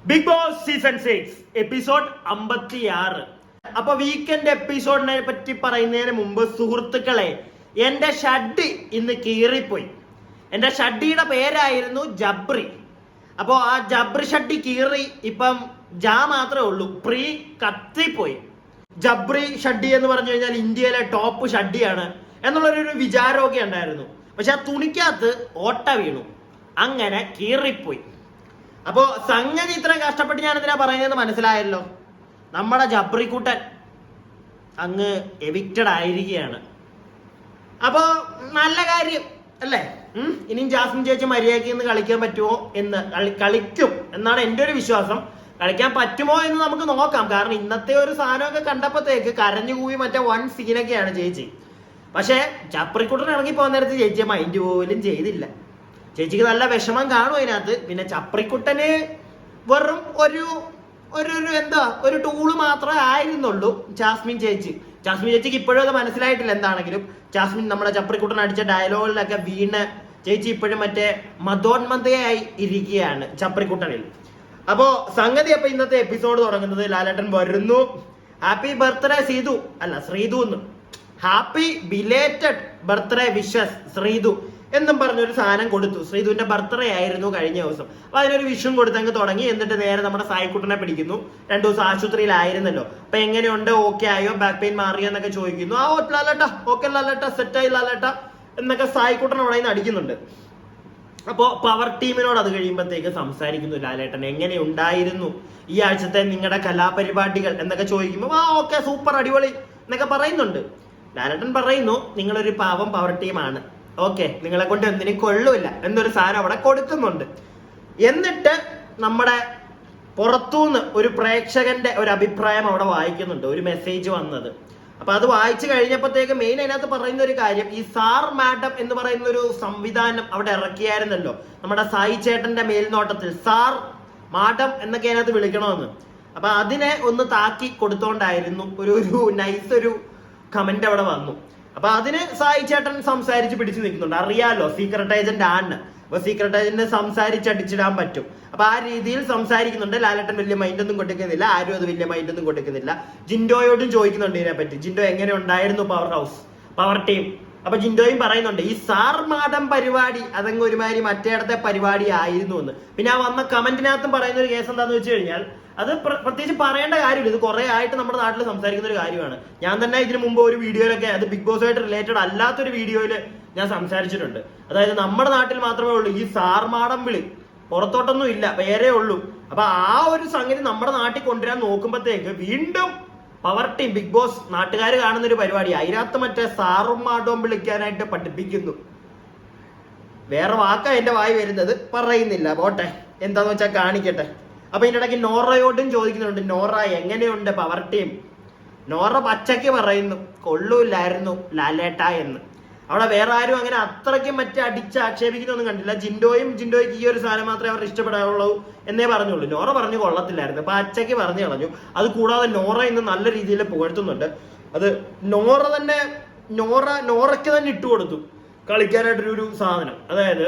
Big boss season 6 episode 56. അപ്പൊ weekend എപ്പിസോഡിനെ പറ്റി പറയുന്നതിന് മുമ്പ് സുഹൃത്തുക്കളെ, എന്റെ ഷഡ്ഡി ഇന്ന് കീറിപ്പോയി. എന്റെ ഷഡ്ഡിയുടെ പേരായിരുന്നു ജബ്രി. അപ്പോ ആ ജബ്രി ഷഡ്ഡി കീറി ഇപ്പം മാത്രമേ ഉള്ളൂ, പ്രീ കത്തിപ്പോയി. ജബ്രി ഷഡ്ഡി എന്ന് പറഞ്ഞു കഴിഞ്ഞാൽ ഇന്ത്യയിലെ ടോപ്പ് ഷഡ്ഡിയാണ് എന്നുള്ളൊരു വിചാരമൊക്കെ ഉണ്ടായിരുന്നു. പക്ഷെ ആ തുണിക്കകത്ത് ഓട്ട വീണു, അങ്ങനെ കീറിപ്പോയി. അപ്പോ സംഗതി ഇത്രയും കഷ്ടപ്പെട്ട് ഞാൻ എന്തിനാ പറയുന്നത് മനസ്സിലായല്ലോ. നമ്മുടെ ജബ്രിക്കുട്ടൻ അങ്ങ് എവിക്റ്റഡ് ആയിരിക്കുകയാണ്. അപ്പോ നല്ല കാര്യം അല്ലേ? ഇനിയും ജാസ്മിൻ ചേച്ചി മര്യാദയ്ക്ക് ഇന്ന് കളിക്കാൻ പറ്റുമോ എന്ന് കളിക്കും എന്നാണ് എൻ്റെ ഒരു വിശ്വാസം. കളിക്കാൻ പറ്റുമോ എന്ന് നമുക്ക് നോക്കാം. കാരണം ഇന്നത്തെ ഒരു സാധനമൊക്കെ കണ്ടപ്പോഴത്തേക്ക് കരഞ്ഞുകൂവി മറ്റേ വൺ സീനൊക്കെയാണ് ചേച്ചി. പക്ഷെ ജബ്രിക്കുട്ടൻ ഇറങ്ങി പോകുന്ന നേരത്ത് ചേച്ചിയെ മൈൻഡ് പോലും ചെയ്തില്ല. ചേച്ചിക്ക് നല്ല വിഷമം കാണും അതിനകത്ത്. പിന്നെ ചപ്രിക്കുട്ടന് വെറും ഒരു ടൂള് മാത്രമേ ആയിരുന്നുള്ളൂ ജാസ്മിൻ ചേച്ചിക്ക് ഇപ്പോഴും അത് മനസ്സിലായിട്ടില്ല. എന്താണെങ്കിലും ജാസ്മിൻ നമ്മുടെ ചപ്രിക്കുട്ടൻ അടിച്ച ഡയലോഗിലൊക്കെ വീണ് ചേച്ചി ഇപ്പോഴും മറ്റേ മതോന്മതയായി ഇരിക്കുകയാണ് ചപ്രിക്കുട്ടനിൽ. അപ്പോ സംഗതി അപ്പൊ ഇന്നത്തെ എപ്പിസോഡ് തുടങ്ങുന്നത് ലാലേട്ടൻ വരുന്നു. ഹാപ്പി ബർത്ത്ഡേ ശ്രീതു എന്ന്, happy belated birthday wishes Sreethu എന്നും പറഞ്ഞൊരു സാധനം കൊടുത്തു. ശ്രീധുവിന്റെ ബർത്ത്ഡേ ആയിരുന്നു കഴിഞ്ഞ ദിവസം. അപ്പൊ അതിനൊരു വിഷും കൊടുത്തങ്ങ് തുടങ്ങി. എന്നിട്ട് നേരെ നമ്മുടെ സായിക്കുട്ടനെ പിടിക്കുന്നു. 2 ദിവസം ആശുപത്രിയിലായിരുന്നല്ലോ. അപ്പൊ എങ്ങനെയുണ്ട്, ഓക്കെ ആയോ, ബാക്ക് പെയിൻ മാറിയോ എന്നൊക്കെ ചോദിക്കുന്നു. ആ ലാലേട്ട ഓക്കെ, ലാലേട്ട സെറ്റായി ലാലേട്ട എന്നൊക്കെ സായിക്കുട്ടൻ അവിടെ നിന്ന് അടിക്കുന്നുണ്ട്. അപ്പോ പവർ ടീമിനോട് അത് കഴിയുമ്പോഴത്തേക്ക് സംസാരിക്കുന്നു ലാലേട്ടൻ. എങ്ങനെ ഉണ്ടായിരുന്നു ഈ ആഴ്ചത്തെ നിങ്ങളുടെ കലാപരിപാടികൾ എന്നൊക്കെ ചോദിക്കുമ്പോൾ ഓക്കെ സൂപ്പർ അടിപൊളി എന്നൊക്കെ പറയുന്നുണ്ട്. ലാലേട്ടൻ പറയുന്നു നിങ്ങളൊരു പാവം പവർ ടീമാണ്, ഓക്കെ, നിങ്ങളെ കൊണ്ട് എന്തിനും കൊള്ളൂല്ല എന്നൊരു സാധനം അവിടെ കൊടുക്കുന്നുണ്ട്. എന്നിട്ട് നമ്മുടെ പുറത്തുനിന്ന് ഒരു പ്രേക്ഷകന്റെ ഒരു അഭിപ്രായം അവിടെ വായിക്കുന്നുണ്ട്, ഒരു മെസ്സേജ് വന്നത്. അപ്പൊ അത് വായിച്ചു കഴിഞ്ഞപ്പോഴത്തേക്ക് മെയിൻ അതിനകത്ത് പറയുന്ന ഒരു കാര്യം, ഈ സാർ മാഡം എന്ന് പറയുന്ന ഒരു സംവിധാനം അവിടെ ഇറക്കിയായിരുന്നല്ലോ നമ്മുടെ സായി ചേട്ടന്റെ മേൽനോട്ടത്തിൽ, സാർ മാഡം എന്നൊക്കെ അതിനകത്ത് വിളിക്കണമെന്ന്. അപ്പൊ അതിനെ ഒന്ന് താക്കി കൊടുത്തോണ്ടായിരുന്നു ഒരു നൈസ് ഒരു കമന്റ് അവിടെ വന്നു. അപ്പൊ അതിന് സായി ചേട്ടൻ സംസാരിച്ച് പിടിച്ചു നിൽക്കുന്നുണ്ട്. അറിയാലോ സീക്രട്ട് ഏജന്റ് ആണ്, അപ്പൊ സീക്രട്ട് ഏജന്റ് സംസാരിച്ചടിച്ചിടാൻ പറ്റും. അപ്പൊ ആ രീതിയിൽ സംസാരിക്കുന്നുണ്ട്. ലാലേട്ടൻ വലിയ മൈൻഡൊന്നും കൊടുക്കുന്നില്ല, ആരും അത് വലിയ മൈൻഡൊന്നും കൊടുക്കുന്നില്ല. ജിൻഡോയോടും ചോദിക്കുന്നുണ്ട് ഇതിനെ പറ്റി, ജിൻഡോ എങ്ങനെ ഉണ്ടായിരുന്നു പവർ ടീം. അപ്പൊ ജിൻഡോയും പറയുന്നുണ്ട് ഈ സാർ മാഡം പരിപാടി അതങ്ങ് ഒരുമാതിരി മറ്റേടത്തെ പരിപാടി ആയിരുന്നു എന്ന്. പിന്നെ ആ വന്ന കമന്റിനകത്തും പറയുന്ന ഒരു കേസ് എന്താന്ന് വെച്ച് കഴിഞ്ഞാൽ, അത് പ്രത്യേകിച്ച് പറയേണ്ട കാര്യമില്ല, ഇത് കുറെ ആയിട്ട് നമ്മുടെ നാട്ടിൽ സംസാരിക്കുന്ന ഒരു കാര്യമാണ്. ഞാൻ തന്നെ ഇതിനു മുമ്പ് ഒരു വീഡിയോയിലൊക്കെ, അത് ബിഗ് ബോസുമായിട്ട് റിലേറ്റഡ് അല്ലാത്തൊരു വീഡിയോയിൽ ഞാൻ സംസാരിച്ചിട്ടുണ്ട്. അതായത് നമ്മുടെ നാട്ടിൽ മാത്രമേ ഉള്ളൂ ഈ സാർ മാഡം വിളി, പുറത്തോട്ടൊന്നും ഇല്ല, വേറെ ഉള്ളൂ. അപ്പൊ ആ ഒരു സംഗതി നമ്മുടെ നാട്ടിൽ കൊണ്ടുവരാൻ നോക്കുമ്പോഴത്തേക്ക് വീണ്ടും പവർ ടീം ബിഗ് ബോസ് നാട്ടുകാർ കാണുന്ന ഒരു പരിപാടി, അതിനകത്ത് മറ്റേ സാറും മാഡവും വിളിക്കാനായിട്ട് പഠിപ്പിക്കുന്നു. വേറെ വാക്കാ എന്റെ വായി വരുന്നത്, പറയുന്നില്ല, പോട്ടെ, എന്താന്ന് വെച്ചാൽ കാണിക്കട്ടെ. അപ്പൊ ഇതിന്റെ ഇടയ്ക്ക് നോറയോടും ചോദിക്കുന്നുണ്ട്, നോറ എങ്ങനെയുണ്ട് പവർ ടീം. നോറ പച്ചയ്ക്ക് പറയുന്നു കൊള്ളൂല്ലായിരുന്നു ലാലേട്ട എന്ന്. അവിടെ വേറെ ആരും അങ്ങനെ അത്രയ്ക്കും മറ്റേ അടിച്ച് ആക്ഷേപിക്കുന്നൊന്നും കണ്ടില്ല. ജിൻഡോയ്ക്ക് ഈ ഒരു സാധനം മാത്രമേ അവർ ഇഷ്ടപ്പെടാറുള്ളൂ എന്നേ പറഞ്ഞുള്ളൂ. നോറ പറഞ്ഞു കൊള്ളത്തില്ലായിരുന്നു, അപ്പൊ അച്ചയ്ക്ക് പറഞ്ഞു കളഞ്ഞു. അത് കൂടാതെ നോറ ഇന്ന് നല്ല രീതിയിൽ പുകഴ്ത്തുന്നുണ്ട്. അത് നോറയ്ക്ക് തന്നെ ഇട്ടു കൊടുത്തു കളിക്കാനായിട്ടൊരു സാധനം. അതായത്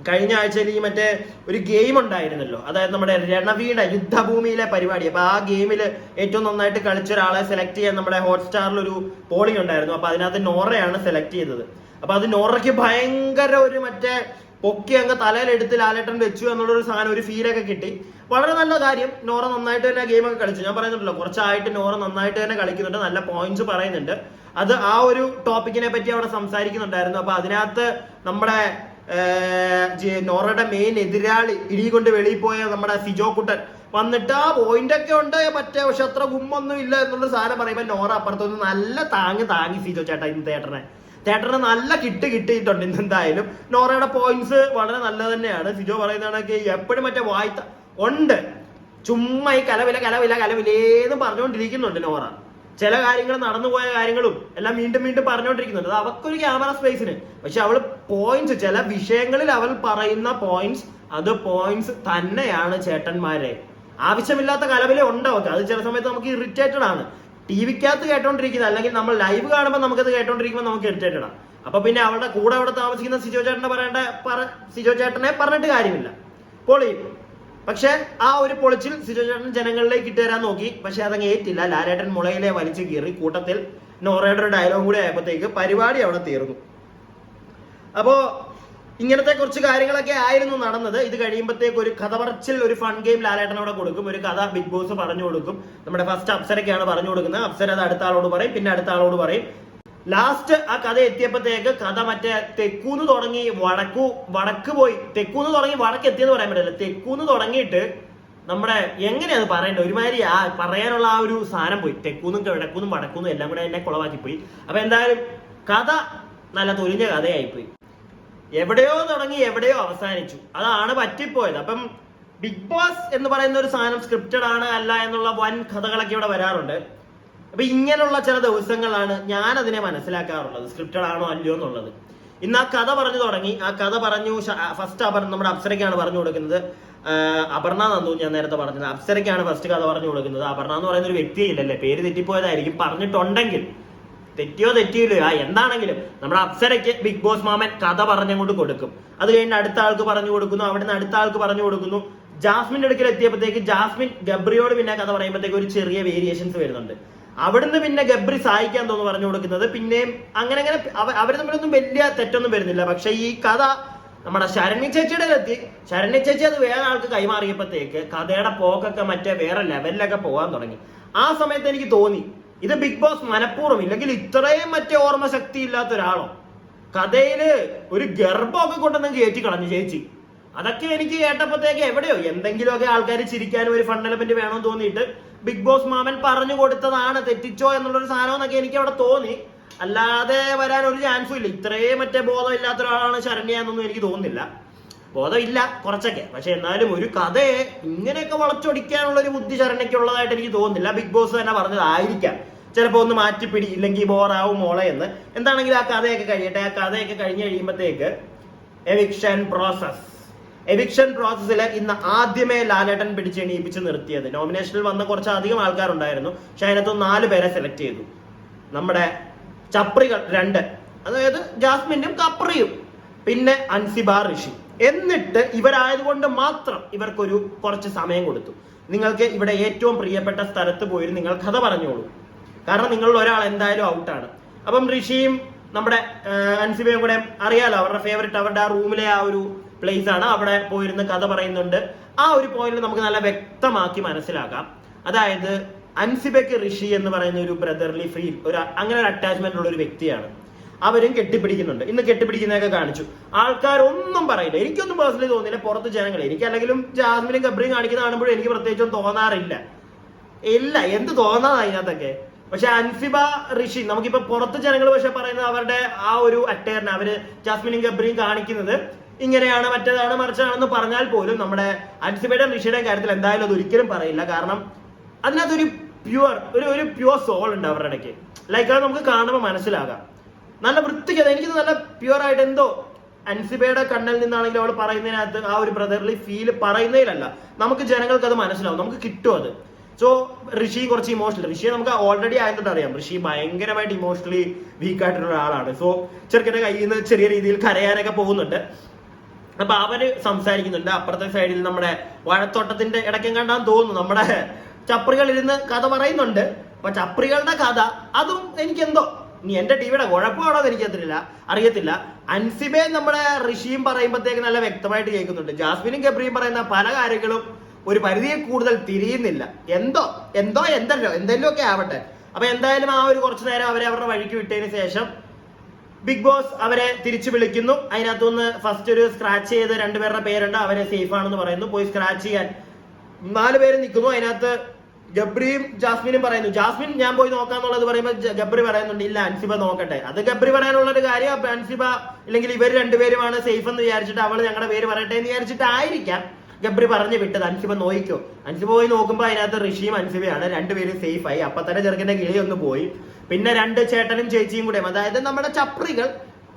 കഴിഞ്ഞ ആഴ്ചയിൽ ഈ മറ്റേ ഒരു ഗെയിം ഉണ്ടായിരുന്നല്ലോ, അതായത് നമ്മുടെ രണവീയുടെ യുദ്ധഭൂമിയിലെ പരിപാടി. അപ്പൊ ആ ഗെയിമിൽ ഏറ്റവും നന്നായിട്ട് കളിച്ച ഒരാളെ സെലക്ട് ചെയ്യാൻ നമ്മുടെ ഹോട്ട്സ്റ്റാറിൽ ഒരു പോളിംഗ് ഉണ്ടായിരുന്നു. അപ്പൊ അതിനകത്ത് നോറയാണ് സെലക്ട് ചെയ്തത്. അപ്പൊ അത് നോറയ്ക്ക് ഭയങ്കര ഒരു മറ്റേ പൊക്കി അങ്ങ് തലയിലെടുത്ത് ലാലേട്ടൻ വെച്ചു എന്നുള്ളൊരു സാധനം, ഒരു ഫീലൊക്കെ കിട്ടി. വളരെ നല്ല കാര്യം, നോറ നന്നായിട്ട് തന്നെ ഗെയിമൊക്കെ കളിച്ചു. ഞാൻ പറയുന്നുണ്ടല്ലോ, കുറച്ചായിട്ട് നോറ നന്നായിട്ട് തന്നെ കളിക്കുന്നുണ്ട്, നല്ല പോയിന്റ്സ് പറയുന്നുണ്ട്. അത് ആ ഒരു ടോപ്പിക്കിനെ പറ്റി അവിടെ സംസാരിക്കുന്നുണ്ടായിരുന്നു. അപ്പൊ അതിനകത്ത് നമ്മുടെ നോറയുടെ മെയിൻ എതിരാളി ഇടി കൊണ്ട് വെളിയിൽ പോയ നമ്മുടെ സിജോ കുട്ടൻ വന്നിട്ട് ആ പോയിന്റ് ഒക്കെ ഉണ്ട് മറ്റേ, പക്ഷെ അത്ര ഗുമ്മൊന്നും ഇല്ല എന്നുള്ള സാധനം പറയുമ്പോ നോറ അപ്പുറത്തൊന്ന് നല്ല താങ്ങി സിജോ ചേട്ടാ. ഇന്ന് തേട്ടറിന് നല്ല കിട്ടിയിട്ടുണ്ട് ഇന്ന്. എന്തായാലും നോറയുടെ പോയിന്റ്സ് വളരെ നല്ലത് തന്നെയാണ്. സിജോ പറയുന്നതാണൊക്കെ എപ്പോഴും മറ്റേ വായ്ത്ത ഉണ്ട്, ചുമ്മാ ഈ കലവിലേന്ന് പറഞ്ഞുകൊണ്ടിരിക്കുന്നുണ്ട് നോറ. ചില കാര്യങ്ങൾ നടന്നുപോയ കാര്യങ്ങളും എല്ലാം വീണ്ടും പറഞ്ഞുകൊണ്ടിരിക്കുന്നുണ്ട്. അത് അവക്കൊരു ക്യാമറ സ്പേസിന്. പക്ഷെ അവൾ പോയിന്റ്സ്, ചില വിഷയങ്ങളിൽ അവൾ പറയുന്ന പോയിന്റ്സ്, അത് പോയിന്റ്സ് തന്നെയാണ് ചേട്ടന്മാരെ. ആവശ്യമില്ലാത്ത കലവില ഉണ്ട് അവർക്ക്. അത് ചില സമയത്ത് നമുക്ക് ഇറിറ്റേറ്റഡ് ആണ്. ടിവിക്കകത്ത് കേട്ടോണ്ടിരിക്കുന്നത്, അല്ലെങ്കിൽ നമ്മൾ ലൈവ് കാണുമ്പോൾ നമുക്കത് കേട്ടോണ്ടിരിക്കുമ്പോൾ നമുക്ക് ഇറിറ്റേറ്റഡ് ആണ്. അപ്പൊ പിന്നെ അവളുടെ കൂടെ അവിടെ താമസിക്കുന്ന സിജോ ചേട്ടനെ പറഞ്ഞിട്ട് കാര്യമില്ല. പൊളി പക്ഷെ ആ ഒരു പൊളിച്ചിൽ സിജോ ചേട്ടൻ ജനങ്ങളിലേക്ക് ഇട്ടുതരാൻ നോക്കി. പക്ഷെ അതങ്ങ് ഏറ്റില്ല. ലാലേട്ടൻ മുളയിലെ വലിച്ചു കീറി. കൂട്ടത്തിൽ നോറയുടെ ഒരു ഡയലോഗ് കൂടി ആയപ്പോഴത്തേക്ക് പരിപാടി അവിടെ തീർന്നു. അപ്പോ ഇങ്ങനത്തെ കുറച്ച് കാര്യങ്ങളൊക്കെ ആയിരുന്നു നടന്നത്. ഇത് കഴിയുമ്പോഴത്തേക്ക് ഒരു കഥ പറച്ചിൽ, ഒരു ഫൺ ഗെയിം ലാലേട്ടനോടെ കൊടുക്കും. ഒരു കഥ ബിഗ് ബോസ് പറഞ്ഞു കൊടുക്കും. നമ്മുടെ ഫസ്റ്റ് അപ്സരയ്ക്കാണ് പറഞ്ഞു കൊടുക്കുന്നത്. അപ്സര അത് അടുത്ത ആളോട് പറയും, പിന്നെ അടുത്ത ആളോട് പറയും. ലാസ്റ്റ് ആ കഥ എത്തിയപ്പോഴത്തേക്ക് കഥ മറ്റേ തെക്കൂന്ന് തുടങ്ങി വടക്ക് പോയി, തെക്കൂന്ന് തുടങ്ങി വടക്ക് എത്തിയെന്ന് പറയാൻ പറ്റില്ല. തെക്കൂന്ന് തുടങ്ങിയിട്ട് നമ്മുടെ എങ്ങനെയാ അത് പറയേണ്ടത്, ഒരുമാതിരി ആ പറയാനുള്ള ആ ഒരു സാധനം പോയി. തെക്കൂന്നും കിഴക്കൂന്നും വടക്കൂന്നും എല്ലാം കൂടെ എന്നെ കുളവാക്കി പോയി. അപ്പൊ എന്തായാലും കഥ നല്ല തൊലിഞ്ഞ കഥയായിപ്പോയി. എവിടെയോ തുടങ്ങി എവിടെയോ അവസാനിച്ചു. അതാണ് പറ്റിപ്പോയത്. അപ്പം ബിഗ് ബോസ് എന്ന് പറയുന്ന ഒരു സാധനം സ്ക്രിപ്റ്റഡ് ആണ് അല്ല എന്നുള്ള വൻ കഥകളൊക്കെ ഇവിടെ വരാറുണ്ട്. അപ്പൊ ഇങ്ങനെയുള്ള ചില ദിവസങ്ങളാണ് ഞാൻ അതിനെ മനസ്സിലാക്കാറുള്ളത്, സ്ക്രിപ്റ്റഡ് ആണോ അല്ലയോ എന്നുള്ളത്. ഇന്ന് ആ കഥ പറഞ്ഞു തുടങ്ങി. ആ കഥ പറഞ്ഞു ഫസ്റ്റ് നമ്മുടെ അപ്സരയ്ക്കാണ് പറഞ്ഞു കൊടുക്കുന്നത്. അപർണ നന്ദു ഞാൻ നേരത്തെ പറഞ്ഞത്, അപ്സരയ്ക്കാണ് ഫസ്റ്റ് കഥ പറഞ്ഞു കൊടുക്കുന്നത്. അപർണ എന്ന് പറയുന്ന ഒരു വ്യക്തിയില്ലല്ലേ, പേര് തെറ്റിപ്പോയതായിരിക്കും. പറഞ്ഞിട്ടുണ്ടെങ്കിൽ തെറ്റിയില്ലയോ എന്താണെങ്കിലും നമ്മുടെ അപ്സരയ്ക്ക് ബിഗ് ബോസ് മാമൻ കഥ പറഞ്ഞങ്ങോട്ട് കൊടുക്കും. അത് കഴിഞ്ഞ് അടുത്ത ആൾക്ക് പറഞ്ഞു കൊടുക്കുന്നു, അവിടുന്ന് അടുത്ത ആൾക്ക് പറഞ്ഞു കൊടുക്കുന്നു. ജാസ്മിന്റെ അടുക്കൽ എത്തിയപ്പോഴത്തേക്ക് ജാസ്മിൻ ഗബ്രിയോട് പിന്നെ കഥ പറയുമ്പോഴത്തേക്ക് ഒരു ചെറിയ വേരിയേഷൻസ് വരുന്നുണ്ട്. അവിടുന്ന് പിന്നെ ഗബ്രി സഹായിക്കാൻ തോന്നുന്നു പറഞ്ഞു കൊടുക്കുന്നത്. പിന്നെയും അങ്ങനെ അവർ തമ്മിലൊന്നും വലിയ തെറ്റൊന്നും വരുന്നില്ല. പക്ഷെ ഈ കഥ നമ്മുടെ ശരണ്യ ചേച്ചിയുടെ എത്തി. ശരണ്യ ചേച്ചി അത് വേറെ ആൾക്ക് കൈമാറിയപ്പോഴത്തേക്ക് കഥയുടെ പോക്കൊക്കെ മറ്റേ വേറെ ലെവലിലൊക്കെ പോകാൻ തുടങ്ങി. ആ സമയത്ത് എനിക്ക് തോന്നി ഇത് ബിഗ് ബോസ് മനഃപൂർവ്വം, ഇല്ലെങ്കിൽ ഇത്രയും മറ്റേ ഓർമ്മശക്തി ഇല്ലാത്ത ഒരാളോ കഥയില് ഒരു ഗർഭമൊക്കെ കൊണ്ടുവന്ന് കയറ്റി കളഞ്ഞു ചേച്ചി. അതൊക്കെ എനിക്ക് കേട്ടപ്പോഴത്തേക്ക് എവിടെയോ എന്തെങ്കിലുമൊക്കെ ആൾക്കാർ ചിരിക്കാനും ഒരു ഫൺ എലമെന്റ് വേണമെന്ന് തോന്നിയിട്ട് ബിഗ് ബോസ് മാമൻ പറഞ്ഞു കൊടുത്തതാണ്, തെറ്റിച്ചോ എന്നുള്ളൊരു സാധനം എന്നൊക്കെ എനിക്ക് അവിടെ തോന്നി. അല്ലാതെ വരാൻ ഒരു ചാൻസും ഇല്ല. ഇത്രയും മറ്റേ ബോധം ഇല്ലാത്ത ഒരാളാണ് ശരണ്യ എന്നൊന്നും എനിക്ക് തോന്നുന്നില്ല. ബോധമില്ല കുറച്ചൊക്കെ, പക്ഷെ എന്നാലും ഒരു കഥയെ ഇങ്ങനെയൊക്കെ വളച്ചൊടിക്കാനുള്ള ഒരു ബുദ്ധി ശരണ്യക്കുള്ളതായിട്ട് എനിക്ക് തോന്നുന്നില്ല. ബിഗ് ബോസ് തന്നെ പറഞ്ഞതായിരിക്കാം, ചിലപ്പോൾ ഒന്ന് മാറ്റിപ്പിടി ഇല്ലെങ്കിൽ ബോറാവും മോളെ എന്ന്. എന്താണെങ്കിലും ആ കഥയൊക്കെ കഴിയട്ടെ. ആ കഥയൊക്കെ കഴിഞ്ഞ് കഴിയുമ്പോഴത്തേക്ക് എവിക്ഷൻ പ്രോസസ്സിൽ ഇന്ന് ആദ്യമേ ലാലേട്ടൻ പിടിച്ച് എണീപ്പിച്ച് നിർത്തിയത്. നോമിനേഷനിൽ വന്ന കുറച്ചധികം ആൾക്കാരുണ്ടായിരുന്നു, പക്ഷെ അതിനകത്ത് 4 പേരെ സെലക്ട് ചെയ്തു. നമ്മുടെ ചപ്രികൾ 2, അതായത് ജാസ്മിനും കപ്രിയും, പിന്നെ അൻസിബ, ഋഷി. എന്നിട്ട് ഇവരായതുകൊണ്ട് മാത്രം ഇവർക്കൊരു കുറച്ച് സമയം കൊടുത്തു. നിങ്ങൾക്ക് ഇവിടെ ഏറ്റവും പ്രിയപ്പെട്ട സ്ഥലത്ത് പോയി നിങ്ങൾ കഥ പറഞ്ഞോളൂ, കാരണം നിങ്ങളിൽ ഒരാൾ എന്തായാലും ഔട്ടാണ്. അപ്പം ഋഷിയും നമ്മുടെ അൻസിബയും കൂടെ അറിയാലോ, അവരുടെ ഫേവറേറ്റ്, അവരുടെ ആ റൂമിലെ ആ ഒരു പ്ലേസ് ആണ്. അവിടെ പോയിരുന്ന് കഥ പറയുന്നുണ്ട്. ആ ഒരു പോയിന്റ് നമുക്ക് നല്ല വ്യക്തമാക്കി മനസ്സിലാക്കാം. അതായത് അൻസിബയ്ക്ക് ഋഷി എന്ന് പറയുന്ന ഒരു ബ്രദർലി ഫീൽ, അങ്ങനെ ഒരു അറ്റാച്ച്മെന്റ് ഉള്ള ഒരു വ്യക്തിയാണ്. അവരും കെട്ടിപ്പിടിക്കുന്നുണ്ട്. ഇന്ന് കെട്ടിപ്പിടിക്കുന്നതൊക്കെ കാണിച്ചു. ആൾക്കാരൊന്നും പറയില്ല. എനിക്കൊന്നും പേഴ്സണലി തോന്നില്ല. പുറത്ത് ജനങ്ങൾ, എനിക്ക് അല്ലെങ്കിലും ജാസ്മിനും ഗബ്രിയും കാണിക്കുന്ന കാണുമ്പോഴും എനിക്ക് പ്രത്യേകിച്ചൊന്നും തോന്നാറില്ല. എന്ത് തോന്നാതെ അതിനകത്തൊക്കെ. പക്ഷെ അൻസിബ, ഋഷി, നമുക്കിപ്പോ പുറത്ത് ജനങ്ങൾ പക്ഷെ പറയുന്നത് അവരുടെ ആ ഒരു അറ്റയറിന് അവര് ജാസ്മിനും ഗബ്രിയും കാണിക്കുന്നത് ഇങ്ങനെയാണ്, മറ്റേതാണ്, മറിച്ചാണെന്ന് പറഞ്ഞാൽ പോലും നമ്മുടെ അൻസിബയുടെയും ഋഷിയുടെയും കാര്യത്തിൽ എന്തായാലും അത് ഒരിക്കലും പറയില്ല. കാരണം അതിനകത്തൊരു ഒരു പ്യുവർ സോൾ ഉണ്ട് അവരുടെ ഇടയ്ക്ക്. ലൈക്ക് അത് നമുക്ക് കാണുമ്പോൾ മനസ്സിലാകാം. നല്ല വൃത്തിക്ക് എനിക്ക് നല്ല പ്യുവർ ആയിട്ട് എന്തോ അൻസിബയുടെ കണ്ണിൽ നിന്നാണെങ്കിലും അവൾ പറയുന്നതിനകത്ത് ആ ഒരു ബ്രദർലി ഫീല് പറയുന്നതിലല്ല, നമുക്ക് ജനങ്ങൾക്ക് അത് മനസ്സിലാവും, നമുക്ക് കിട്ടും അത്. സോ ഋഷി കുറച്ച് ഇമോഷണൽ, ഋഷിയെ നമുക്ക് ഓൾറെഡി ആയതുകൊണ്ട് അറിയാം, ഋഷി ഭയങ്കരമായിട്ട് ഇമോഷണലി വീക്ക് ആയിട്ടുള്ള ഒരാളാണ്. സോ ചെറുക്കന്റെ കയ്യിൽ നിന്ന് ചെറിയ രീതിയിൽ കരയാനൊക്കെ പോകുന്നുണ്ട്. അപ്പൊ അവര് സംസാരിക്കുന്നുണ്ട്. അപ്പുറത്തെ സൈഡിൽ നമ്മുടെ വാഴത്തോട്ടത്തിന്റെ ഇടയ്ക്കും കണ്ടാന്ന് തോന്നുന്നു നമ്മുടെ ചപ്രികൾ ഇരുന്ന് കഥ പറയുന്നുണ്ട്. അപ്പൊ ചപ്രികളുടെ കഥ അതും എനിക്കെന്തോ, ഇനി എന്റെ ടിവിയുടെ കുഴപ്പമാണോ എന്ന് അറിയത്തില്ല. അൻസിബെ നമ്മുടെ ഋഷിയും പറയുമ്പോഴത്തേക്ക് നല്ല വ്യക്തമായിട്ട് കേൾക്കുന്നുണ്ട്. ജാസ്മിനും ഗബ്രിയും പറയുന്ന പല കാര്യങ്ങളും ഒരു പരിധിയെ കൂടുതൽ തിരിയുന്നില്ല. എന്തെങ്കിലും ഒക്കെ ആവട്ടെ. അപ്പൊ എന്തായാലും ആ ഒരു കുറച്ചു നേരം അവരെ അവരുടെ വഴിക്ക് വിട്ടതിന് ശേഷം ബിഗ് ബോസ് അവരെ തിരിച്ചു വിളിക്കുന്നു. അതിനകത്തുനിന്ന് ഫസ്റ്റ് ഒരു സ്ക്രാച്ച് ചെയ്ത് 2 പേരുടെ പേരുണ്ട്, അവരെ സേഫ് ആണെന്ന് പറയുന്നു. പോയി സ്ക്രാച്ച് ചെയ്യാൻ 4 പേര് നിൽക്കുന്നു. അതിനകത്ത് ഗബ്രിയും ജാസ്മിനും പറയുന്നു, ജാസ്മിൻ ഞാൻ പോയി നോക്കാന്നുള്ളത് പറയുമ്പോൾ ഗബ്രി പറയുന്നുണ്ട് ഇല്ല അൻസിബ നോക്കട്ടെ. അത് ഗബ്രി പറയാനുള്ള ഒരു കാര്യം. അൻസിബ ഇല്ലെങ്കിൽ ഇവർ 2 പേരുമാണ് സേഫ് എന്ന് വിചാരിച്ചിട്ട് അവള് ഞങ്ങളുടെ പേര് പറയട്ടെ എന്ന് വിചാരിച്ചിട്ടായിരിക്കാം ഗബ്രി പറഞ്ഞു വിട്ടത്. അൻസിബ നോയിക്കോ. അൻസിബ പോയി നോക്കുമ്പോൾ അതിനകത്ത് ഋഷിയും അൻസിബയാണ്, 2 പേരും സേഫ് ആയി. അപ്പൊ തന്നെ ചെറുക്കന്റെ കിളി ഒന്ന് പോയി. പിന്നെ 2 ചേട്ടനും ചേച്ചിയും കൂടെ, അതായത് നമ്മുടെ ചപ്രികൾ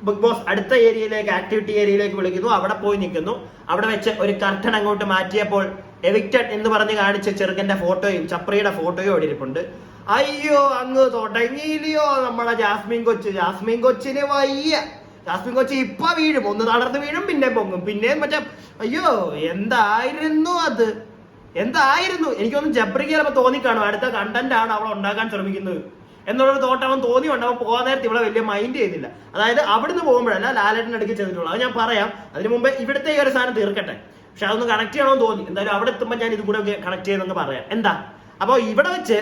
ബിഗ് ബോസ് അടുത്ത ഏരിയയിലേക്ക്, ആക്ടിവിറ്റി ഏരിയയിലേക്ക് വിളിക്കുന്നു. അവിടെ പോയി നിൽക്കുന്നു. അവിടെ വെച്ച് ഒരു കർട്ടൻ അങ്ങോട്ട് മാറ്റിയപ്പോൾ എവിക്റ്റഡ് എന്ന് പറഞ്ഞ് കാണിച്ച ചെറുക്കന്റെ ഫോട്ടോയും ചപ്രിയുടെ ഫോട്ടോയും അവിടെ ഇരിപ്പുണ്ട്. അയ്യോ അങ്ങ് തുടങ്ങിയില്ലയോ നമ്മുടെ ജാസ്മിൻ കൊച്ചിന് വയ്യ. ജാസ്മിൻ കൊച്ചി ഇപ്പൊ വീഴും, ഒന്ന് തളർന്ന് വീഴും, പിന്നെ പൊങ്ങും, പിന്നെയും മറ്റേ അയ്യോ എന്തായിരുന്നു അത്, എന്തായിരുന്നു. എനിക്കൊന്നും ജബ്രിക്ക് ചിലപ്പോൾ തോന്നിക്കാണും അടുത്ത കണ്ടന്റ് ആണ് അവൾ ഉണ്ടാക്കാൻ ശ്രമിക്കുന്നത് എന്നുള്ളൊരു തോട്ട് അവൻ തോന്നിയുണ്ട്. അവൻ പോകാൻ നേരത്തെ ഇവിടെ വലിയ മൈൻഡ് ചെയ്തില്ല. അതായത് അവിടുന്ന് പോകുമ്പോഴല്ല ലാലേട്ടൻ്റെ അടുക്ക് ചെന്നിട്ടുള്ളൂ. അത് ഞാൻ പറയാം. അതിന് മുമ്പ് ഇവിടുത്തെ ഈ ഒരു സാധനം തീർക്കട്ടെ. പക്ഷെ അതൊന്ന് കണക്ട് ചെയ്യണമെന്ന് തോന്നി. എന്തായാലും അവിടെ എത്തുമ്പോൾ ഞാൻ ഇത് കൂടെ കണക്ട് ചെയ്തെന്ന് പറയാം. എന്താ അപ്പോൾ ഇവിടെ വെച്ച്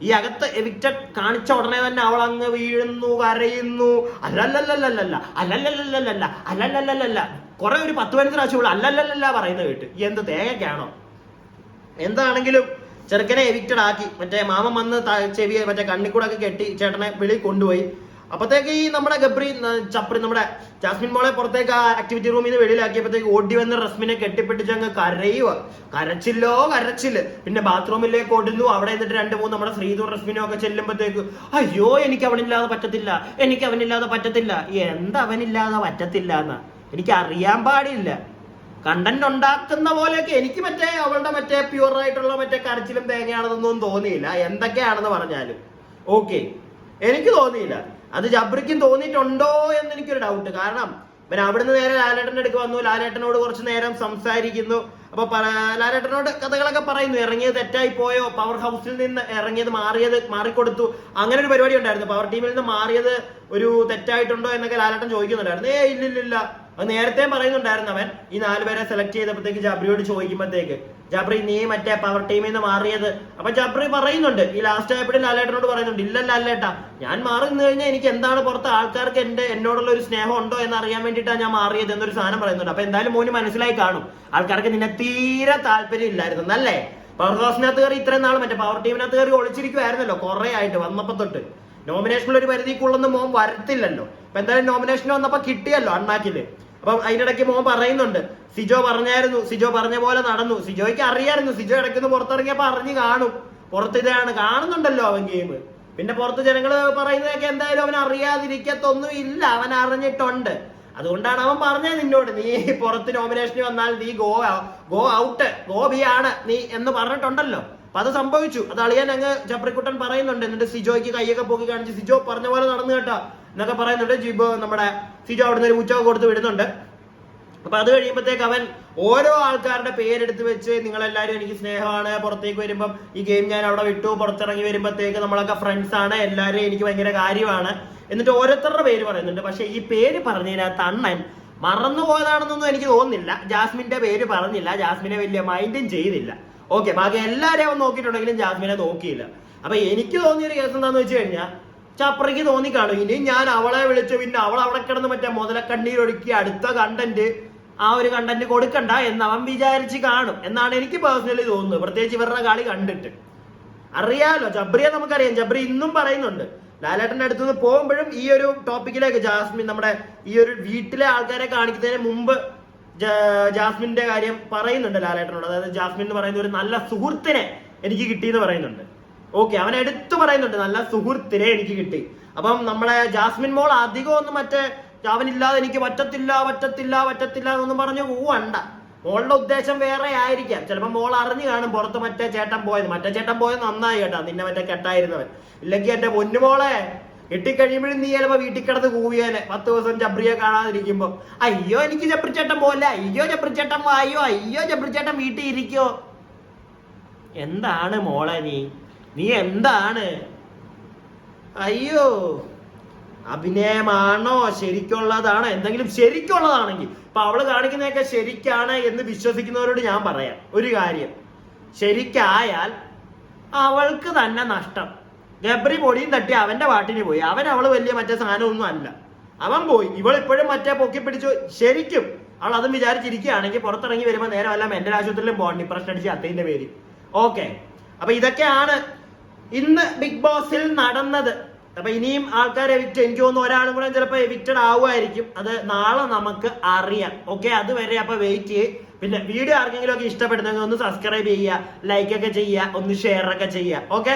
ഈ അകത്ത് എവിക്റ്റഡ് കാണിച്ച ഉടനെ തന്നെ അവൾ അങ്ങ് വീഴുന്നു, കരയുന്നു, അല്ലല്ലല്ലല്ല അല്ലല്ലല്ലല്ല അല്ലല്ലല്ലല്ല കുറെ ഒരു 10-15 പ്രാവശ്യം അല്ലല്ലല്ല പറയുന്നത് കേട്ട് എന്ത് തേങ്ങയ്ക്കാണോ. എന്താണെങ്കിലും ചെറുക്കനെ എവിക്റ്റഡ് ആക്കി. മറ്റേ മാമൻ വന്ന് ചെവിയെ മറ്റേ കണ്ണിക്കൂടൊക്കെ കെട്ടി ചേട്ടനെ വെളിയിൽ കൊണ്ടുപോയി. അപ്പത്തേക്ക് ഈ നമ്മുടെ ചപ്രി നമ്മുടെ ജാസ്മിൻ മോളെ പുറത്തേക്ക് ആ ആക്ടിവിറ്റി റൂമിൽ നിന്ന് വെളിയിലാക്കിയപ്പോഴത്തേക്ക് ഓടി വന്ന് റസ്മിനെ കെട്ടിപ്പിടിച്ച് അങ്ങ് കരയുക. കരച്ചില്. പിന്നെ ബാത്റൂമിലേക്ക് ഓടുന്നു. അവിടെ എന്നിട്ട് 2-3 നമ്മുടെ ശ്രീധു റസ്മിനോ ഒക്കെ ചെല്ലുമ്പോഴത്തേക്ക് അയ്യോ എനിക്ക് അവനില്ലാതെ പറ്റത്തില്ല. എന്തവനില്ലാതെ പറ്റത്തില്ല എന്നാ എനിക്ക് അറിയാൻ പാടില്ല. കണ്ടന്റ് ഉണ്ടാക്കുന്ന പോലെയൊക്കെ എനിക്ക് മറ്റേ അവളുടെ മറ്റേ പ്യൂർ ആയിട്ടുള്ള മറ്റേ കരച്ചിലും തേങ്ങയാണെന്നൊന്നും തോന്നിയില്ല. എന്തൊക്കെയാണെന്ന് പറഞ്ഞാലും ഓക്കെ എനിക്ക് തോന്നിയില്ല. അത് ജബ്രിക്കും തോന്നിയിട്ടുണ്ടോ എന്ന് എനിക്കൊരു ഡൗട്ട്. കാരണം പിന്നെ അവിടുന്ന് നേരെ ലാലേട്ടൻ്റെ അടുക്ക് വന്നു. ലാലേട്ടനോട് കുറച്ച് നേരം സംസാരിക്കുന്നു. അപ്പൊ ലാലേട്ടനോട് കഥകളൊക്കെ പറയുന്നു. ഇറങ്ങിയത് തെറ്റായി പോയോ, പവർ ഹൗസിൽ നിന്ന് മാറിക്കൊടുത്തു, അങ്ങനെ ഒരു പരിപാടി ഉണ്ടായിരുന്നു. പവർ ടീമിൽ നിന്ന് മാറിയത് ഒരു തെറ്റായിട്ടുണ്ടോ എന്നൊക്കെ ലാലേട്ടൻ ചോദിക്കുന്നുണ്ടായിരുന്നു. ഇല്ലില്ല അത് നേരത്തെ പറയുന്നുണ്ടായിരുന്നു. അവൻ ഈ 4 പേരെ സെലക്ട് ചെയ്തപ്പോഴത്തേക്ക് ജബ്രിയോട് ചോദിക്കുമ്പോഴത്തേക്ക് ജബ്രി നീ മറ്റേ പവർ ടീമിൽ നിന്ന് മാറിയത്. അപ്പൊ ജബ്രി പറയുന്നുണ്ട് ഈ ലാസ്റ്റ് ആയപ്പോഴും ലാലേട്ടനോട് പറയുന്നുണ്ട് ഇല്ലല്ല അല്ലേട്ടാ ഞാൻ മാറി നിന്ന് കഴിഞ്ഞാൽ എനിക്ക് എന്താണ് പുറത്ത് ആൾക്കാർക്ക് എന്നോടുള്ള ഒരു സ്നേഹം ഉണ്ടോ എന്ന് അറിയാൻ വേണ്ടിയിട്ടാണ് ഞാൻ മാറിയത് എന്നൊരു സാധനം പറയുന്നുണ്ട്. അപ്പൊ എന്തായാലും മോന് മനസ്സിലായി കാണും ആൾക്കാർക്ക് നിന്നെ തീരെ താല്പര്യം ഇല്ലായിരുന്നു എന്നല്ലേ. പവർ ഹൗസിനകത്ത് കയറി ഇത്രയും നാൾ മറ്റേ പവർ ടീമിനകത്ത് കയറി ഒളിച്ചിരിക്കുവായിരുന്നല്ലോ കുറെ ആയിട്ട്. വന്നപ്പോ തൊട്ട് നോമിനേഷനിൽ ഒരു പരിധിക്കുള്ളൊന്നും മോൻ വരത്തില്ലല്ലോ. അപ്പൊ എന്തായാലും നോമിനേഷൻ വന്നപ്പോ കിട്ടിയല്ലോ അണ്ണാക്കില്. അപ്പൊ അതിനിടയ്ക്ക് മോൻ പറയുന്നുണ്ട് സിജോ പറഞ്ഞ പോലെ നടന്നു. സിജോയ്ക്ക് അറിയായിരുന്നു. സിജോ ഇടയ്ക്കൊന്ന് പുറത്തിറങ്ങിയപ്പോ അറിഞ്ഞു കാണും പുറത്ത് ഇതാണ് കാണുന്നുണ്ടല്ലോ അവൻ ഗെയിം. പിന്നെ പുറത്ത് ജനങ്ങള് പറയുന്നതൊക്കെ എന്തായാലും അവൻ അറിയാതിരിക്കത്തൊന്നും ഇല്ല, അവൻ അറിഞ്ഞിട്ടുണ്ട്. അതുകൊണ്ടാണ് അവൻ പറഞ്ഞത് നിന്നോട് നീ പുറത്ത് നോമിനേഷന് വന്നാൽ നീ ഗോ ഔട്ട് ആണ് നീ എന്ന് പറഞ്ഞിട്ടുണ്ടല്ലോ. അപ്പൊ അത് സംഭവിച്ചു. അത് അളിയാൻ അങ്ങ് ചപ്രിക്കുട്ടൻ പറയുന്നുണ്ട്. എന്നിട്ട് സിജോയ്ക്ക് കൈയൊക്കെ പൊക്കി കാണിച്ച് സിജോ പറഞ്ഞ പോലെ നടന്നു കേട്ടോ എന്നൊക്കെ പറയുന്നുണ്ട്. നമ്മുടെ സിജോ അവിടുന്ന് ഒരു ഉച്ചയൊക്കെ കൊടുത്ത് വിടുന്നുണ്ട്. അപ്പൊ അത് കഴിയുമ്പോഴത്തേക്ക് അവൻ ഓരോ ആൾക്കാരുടെ പേരെടുത്ത് വെച്ച് നിങ്ങളെല്ലാവരും എനിക്ക് സ്നേഹമാണ്, പുറത്തേക്ക് വരുമ്പം ഈ ഗെയിം ഞാൻ അവിടെ വിട്ടു, പുറത്തിറങ്ങി വരുമ്പോഴത്തേക്ക് നമ്മളൊക്കെ ഫ്രണ്ട്സ് ആണ്, എല്ലാവരും എനിക്ക് ഭയങ്കര കാര്യമാണ് എന്നിട്ട് ഓരോരുത്തരുടെ പേര് പറയുന്നുണ്ട്. പക്ഷെ ഈ പേര് പറഞ്ഞതിനകത്ത് അണ്ണൻ മറന്നുപോയതാണെന്നൊന്നും എനിക്ക് തോന്നുന്നില്ല. ജാസ്മിന്റെ പേര് പറഞ്ഞില്ല, ജാസ്മിനെ വലിയ മൈൻഡും ചെയ്തില്ല. ഓക്കെ ബാക്കി എല്ലാവരെയും അവൻ നോക്കിയിട്ടുണ്ടെങ്കിലും ജാസ്മിനെ നോക്കിയില്ല. അപ്പൊ എനിക്ക് തോന്നിയൊരു കേസ് എന്താന്ന് വെച്ച് കഴിഞ്ഞാൽ ചപ്രയ്ക്ക് തോന്നിക്കാണും ഇനി ഞാൻ അവളെ വിളിച്ചു പിന്നെ അവൾ അവിടെ കിടന്ന് മറ്റേ മുതലക്കണ്ണീരൊഴുക്കി അടുത്ത കണ്ടന്റ് ആ ഒരു കണ്ടന്റ് കൊടുക്കണ്ട എന്ന് അവൻ വിചാരിച്ച് കാണും എന്നാണ് എനിക്ക് പേഴ്സണലി തോന്നുന്നത്. പ്രത്യേകിച്ച് ഇവരുടെ കളി കണ്ടിട്ട് അറിയാലോ. ജബ്രിയെ നമുക്കറിയാം. ജബ്രി ഇന്നും പറയുന്നുണ്ട് ലാലേട്ടന്റെ അടുത്തുനിന്ന് പോകുമ്പോഴും ഈ ഒരു ടോപ്പിക്കിലേക്ക് ജാസ്മിൻ നമ്മുടെ ഈ ഒരു വീട്ടിലെ ആൾക്കാരെ കാണിക്കുന്നതിന് മുമ്പ് ജാസ്മിന്റെ കാര്യം പറയുന്നുണ്ട് ലാലേട്ടനോട്. അതായത് ജാസ്മിൻ എന്ന് പറയുന്ന ഒരു നല്ല സുഹൃത്തിനെ എനിക്ക് കിട്ടിയെന്ന് പറയുന്നുണ്ട്. ഓക്കെ അവൻ എടുത്തു പറയുന്നുണ്ട് നല്ല സുഹൃത്തിനെ എനിക്ക് കിട്ടി. അപ്പം നമ്മളെ ജാസ്മിൻ മോൾ അധികം ഒന്നും മറ്റേ അവനില്ലാതെ എനിക്ക് പറ്റത്തില്ല എന്നൊന്നും പറഞ്ഞു പോവണ്ട. മോളുടെ ഉദ്ദേശം വേറെ ആയിരിക്കാം. ചിലപ്പോൾ മോൾ അറിഞ്ഞു കാണും പുറത്ത് മറ്റേ ചേട്ടൻ പോയത് നന്നായി കേട്ടാ, നിന്നെ മറ്റേ കെട്ടായിരുന്നവൻ. ഇല്ലെങ്കിൽ എന്റെ പൊന്നുമോളെ കെട്ടിക്കഴിയുമ്പോഴും നീ ചിലപ്പോ വീട്ടിൽ കിടന്ന് കൂവിയാലെ 10 ദിവസം ജബ്രിയെ കാണാതിരിക്കുമ്പോ അയ്യോ എനിക്ക് ജബ്രിച്ചേട്ടൻ പോലെ, അയ്യോ ജബ്രിച്ചേട്ടൻ വായോ, അയ്യോ ജബ്രിച്ചേട്ടൻ വീട്ടിൽ ഇരിക്കോ. എന്താണ് മോളെ നീ എന്താണ്? അയ്യോ അഭിനയമാണോ ശരിക്കുള്ളതാണോ? എന്തെങ്കിലും ശരിക്കുള്ളതാണെങ്കിൽ ഇപ്പൊ അവള് കാണിക്കുന്നതൊക്കെ ശരിക്കാണ് എന്ന് വിശ്വസിക്കുന്നവരോട് ഞാൻ പറയാം ഒരു കാര്യം. ശരിക്കായാൽ അവൾക്ക് തന്നെ നഷ്ടം. ഗബ്രി പൊടിയും തട്ടി അവന്റെ പാട്ടിന് പോയി. അവള് വലിയ മറ്റേ സാധനമൊന്നും അല്ല, അവൻ പോയി. ഇവളിപ്പോഴും മറ്റേ പൊക്കി പിടിച്ചു. ശരിക്കും അവൾ അതും വിചാരിച്ചിരിക്കുകയാണെങ്കിൽ പുറത്തിറങ്ങി വരുമ്പോൾ നേരെ വല്ല മെന്റൽ ആശുപത്രിയിലും പോകണം ഡിപ്രഷൻ അടിച്ച് അത്തതിന്റെ പേര്. ഓക്കെ അപ്പൊ ഇതൊക്കെയാണ് ഇന്ന് ബിഗ് ബോസിൽ നടന്നത്. അപ്പൊ ഇനിയും ആൾക്കാർ എനിക്ക് തോന്നുന്നു ഒരാളും കൂടെ ചിലപ്പോൾ എവിക്റ്റഡ് ആവുമായിരിക്കും. അത് നാളെ നമുക്ക് അറിയാം. ഓക്കെ അതുവരെ അപ്പൊ വെയിറ്റ് ചെയ്യ്. പിന്നെ വീഡിയോ ആർക്കെങ്കിലും ഒക്കെ ഇഷ്ടപ്പെടുന്നെങ്കിൽ ഒന്ന് സബ്സ്ക്രൈബ് ചെയ്യുക, ലൈക്ക് ഒക്കെ ചെയ്യുക, ഒന്ന് ഷെയർ ഒക്കെ ചെയ്യുക. ഓക്കെ.